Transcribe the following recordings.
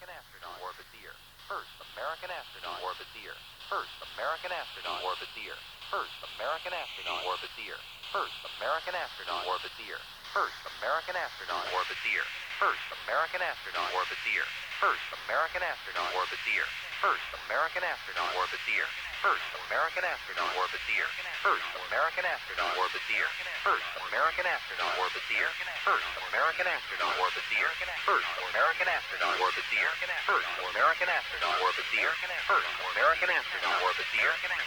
American astronaut to orbit the Earth. First American astronaut to orbit the Earth. First American astronaut to orbit the Earth. First American astronaut to orbit the Earth. First American astronaut to orbit the Earth. First American astronaut to orbit the Earth. First American astronaut to orbit the Earth. First American astronaut to orbit the Earth. First American astronaut to orbit the Earth. First American astronaut to orbit the Earth. First American astronaut to orbit the Earth. First American astronaut to orbit the Earth. First American astronaut to orbit the Earth. First American astronaut to orbit the Earth. First American astronaut to orbit the Earth. First American astronaut to orbit the Earth. First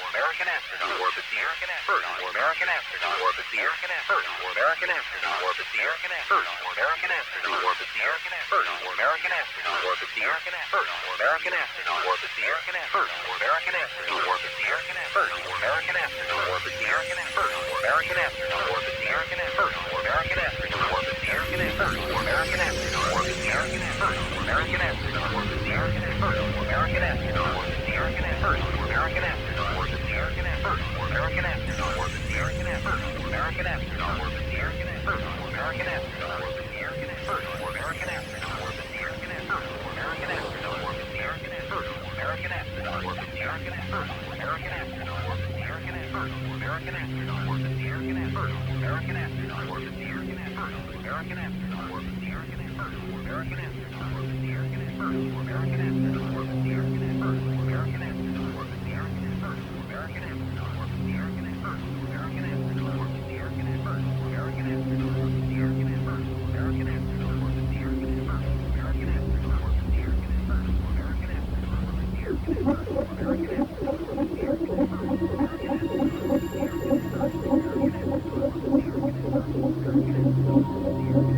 American astronaut to orbit the Earth. First American astronaut to orbit the Earth. First American astronaut to orbit the Earth. First American astronaut to orbit the Earth. First American astronaut to orbit the Earth. First American astronaut to orbit the Earth. First American astronaut to orbit the Earth. First American astronaut to orbit the Earth. First American astronaut to orbit the Earth. First American astronaut to orbit the Earth. First American astronaut to orbit the Earth. First American astronaut to orbit the Earth. First American astronaut to orbit the Earth. First American astronaut to orbit the Earth. First American astronaut to orbit the Earth. First American astronaut to orbit the Earth. First American astronaut to orbit the Earth. First American astronaut to orbit the Earth. First American astronaut to orbit the Earth. First American astronaut to orbit the Earth. First American astronaut to orbit the Earth. First American astronaut to orbit the Earth. First American astronaut to orbit the Earth. First American astronaut to orbit the Earth. First American astronaut to orbit the Earth. First American astronaut to orbit the Earth. First American astronaut to orbit the Earth. First American astronaut to orbit the Earth. First American astronaut to orbit the Earth. First American astronaut to orbit the Earth. First American astronaut to orbit the Earth. First American astronaut to orbit the Earth. First American astronaut to orbit the Earth. First American astronaut to orbit the Earth.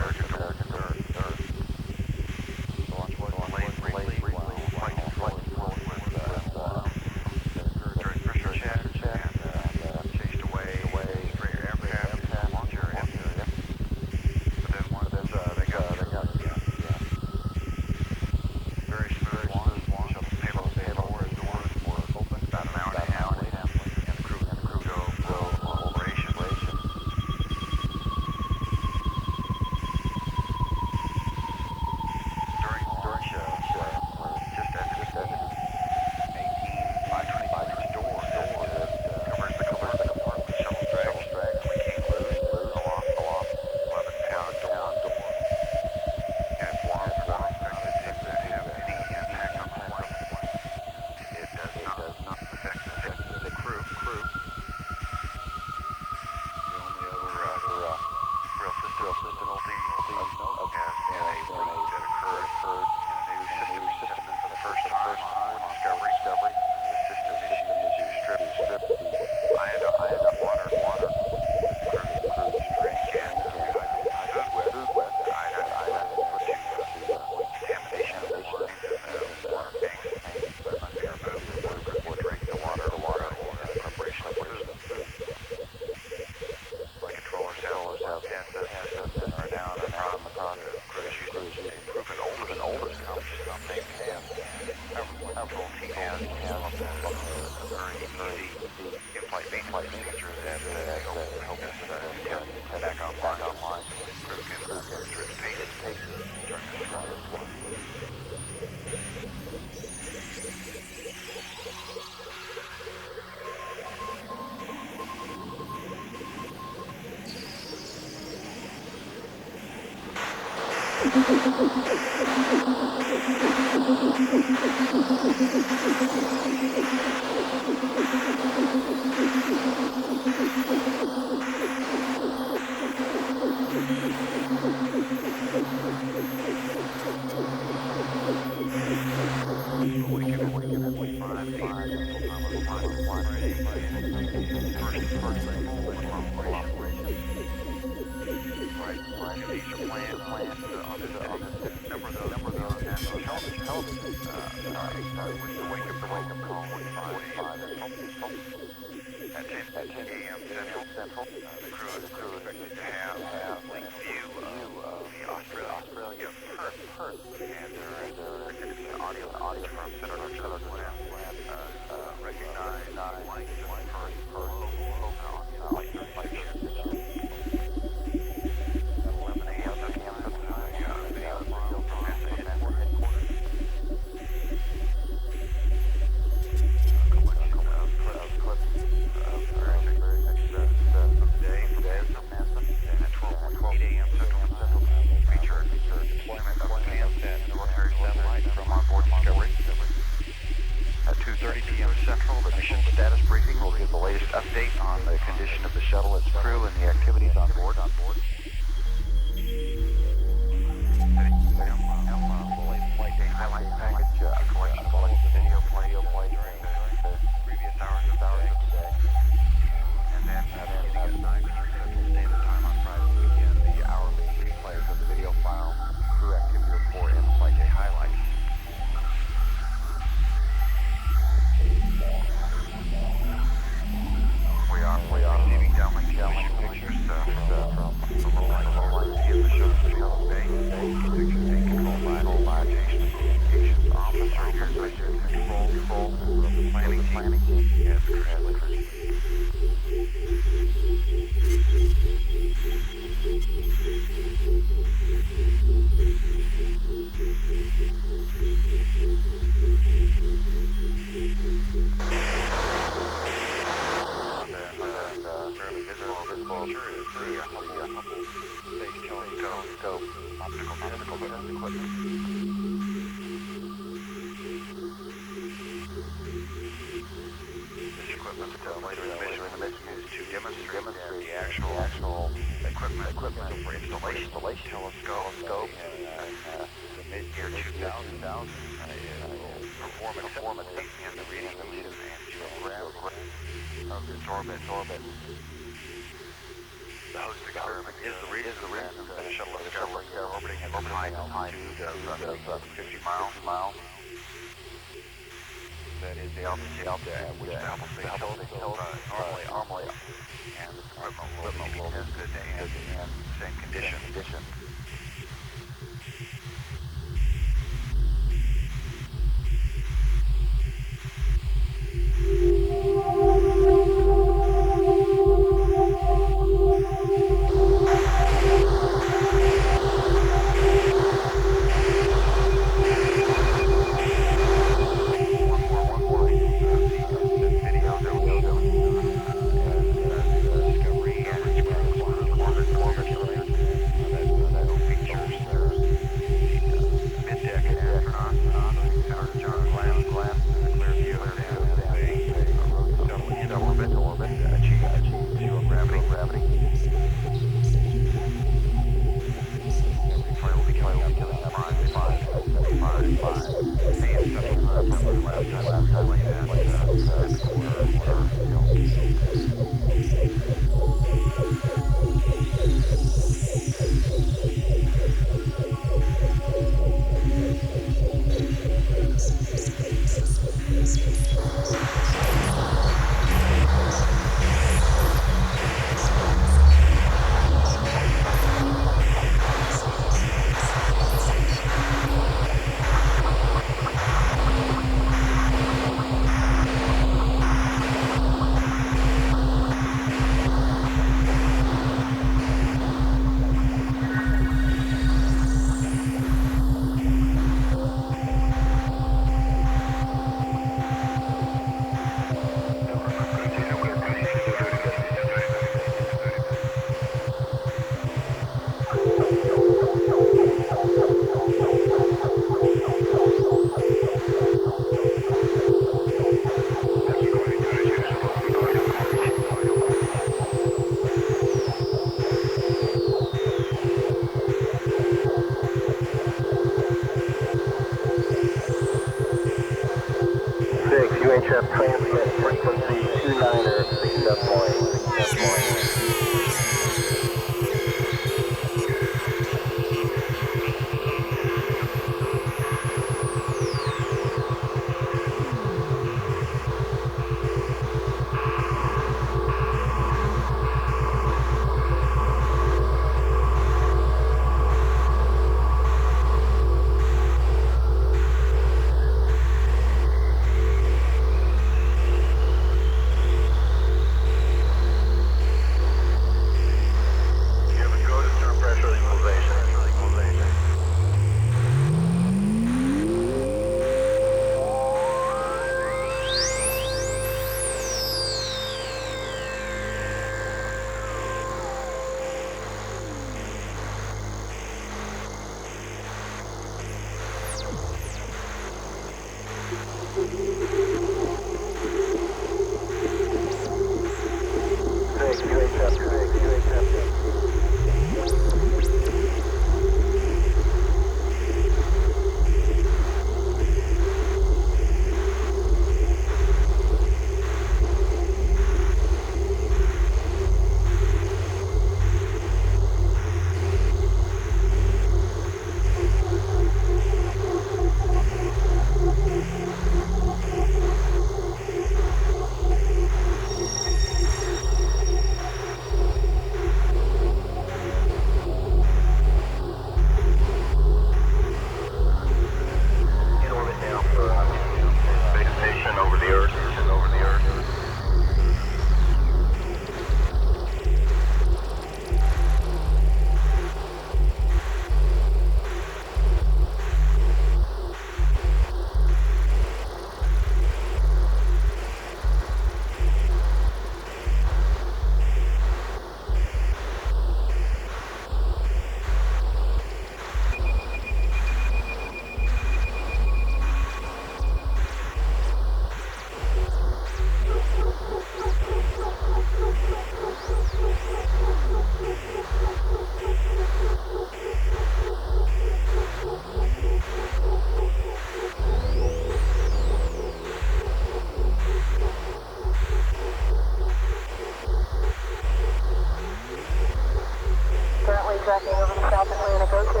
tracking over the South Atlantic Ocean,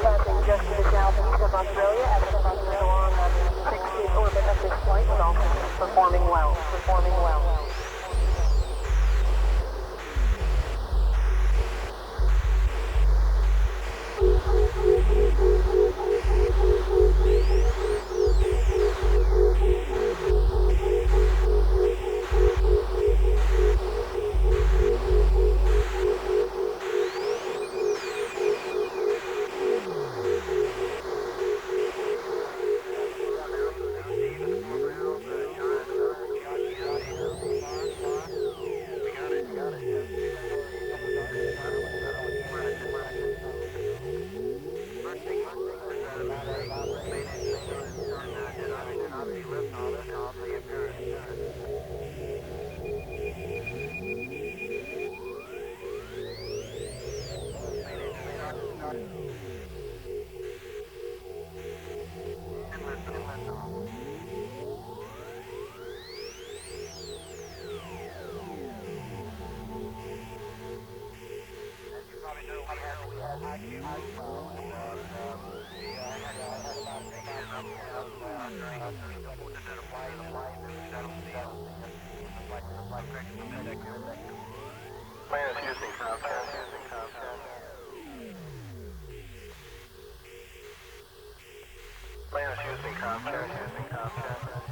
passing just to the southeast of Australia, estimated along a 6-gig orbit of this flight, was also performing well. Planets using Comcast. Planets using Comcast.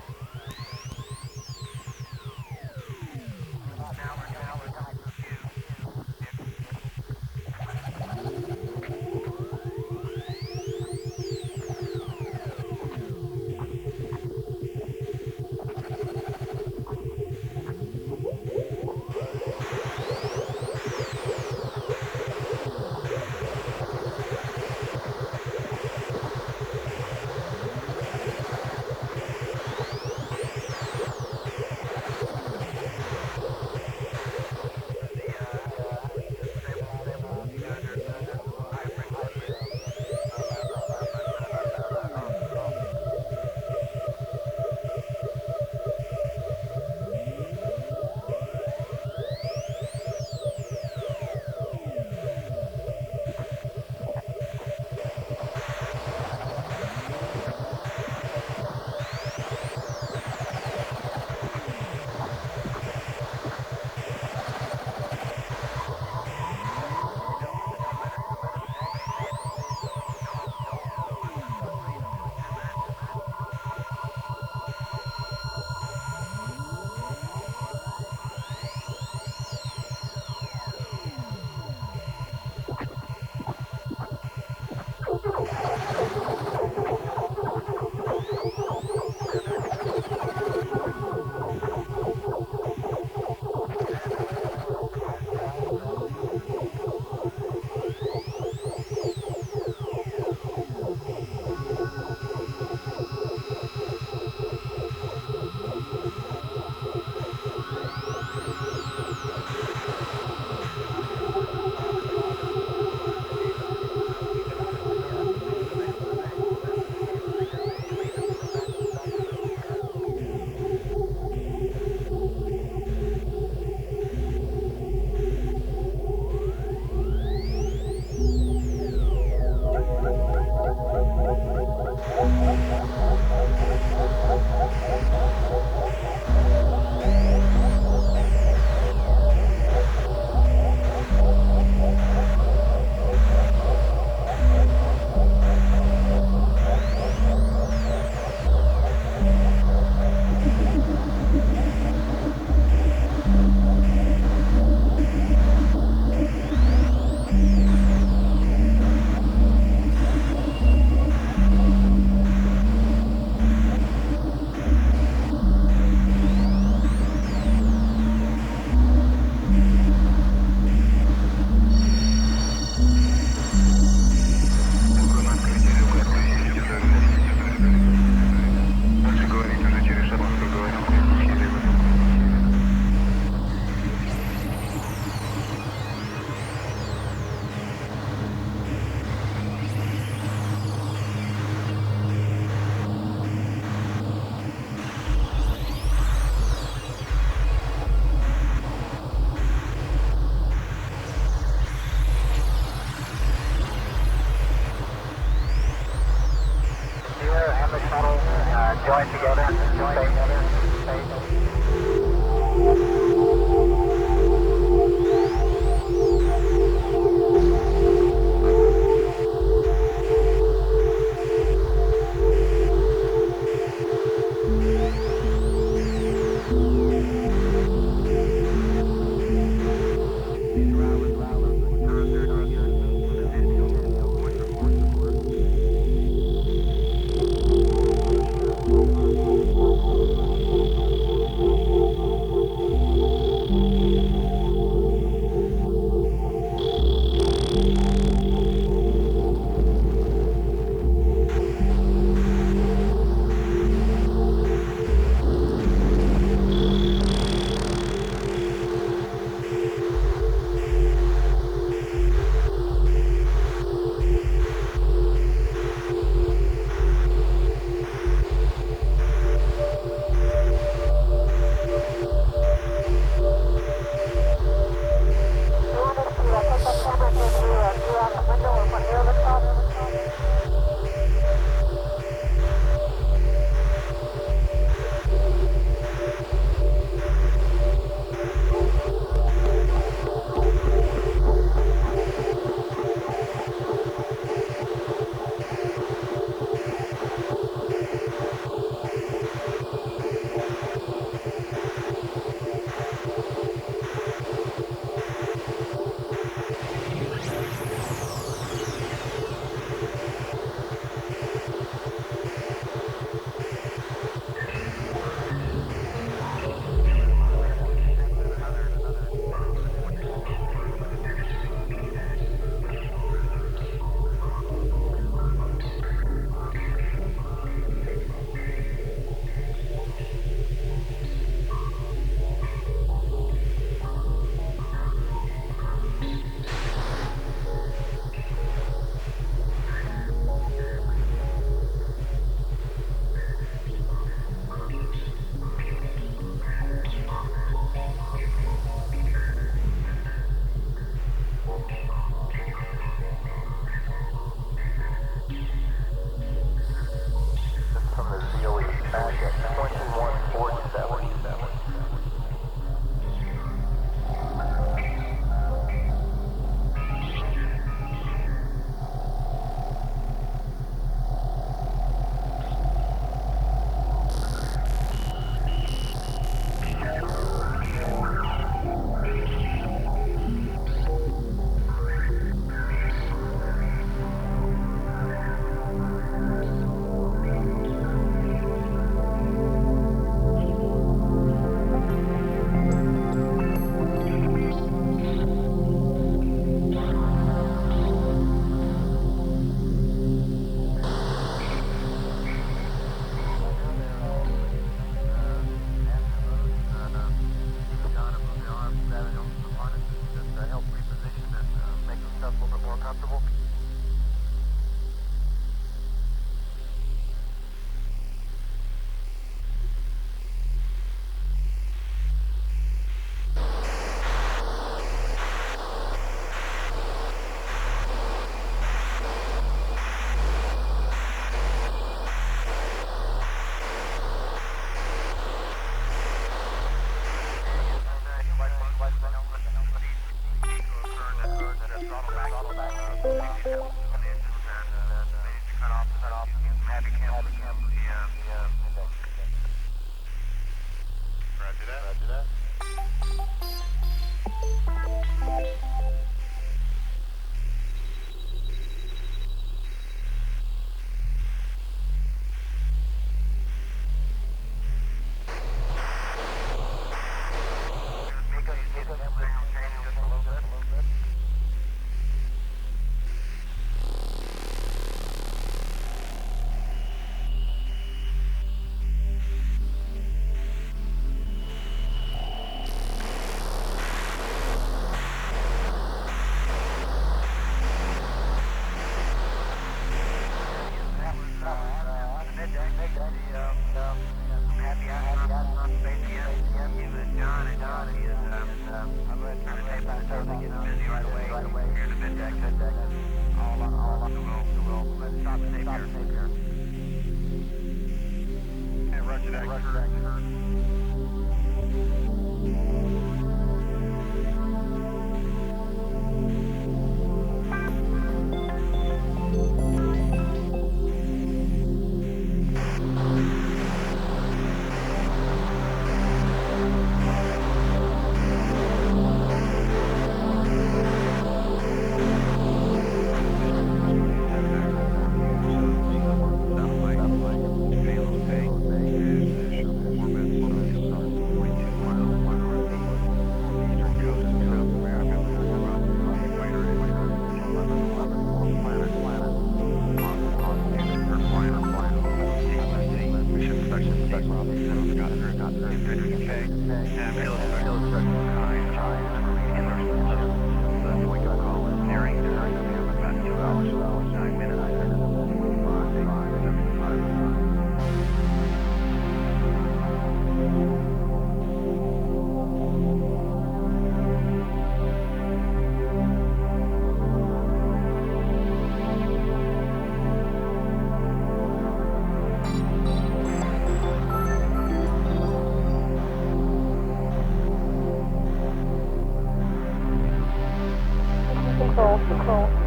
Control.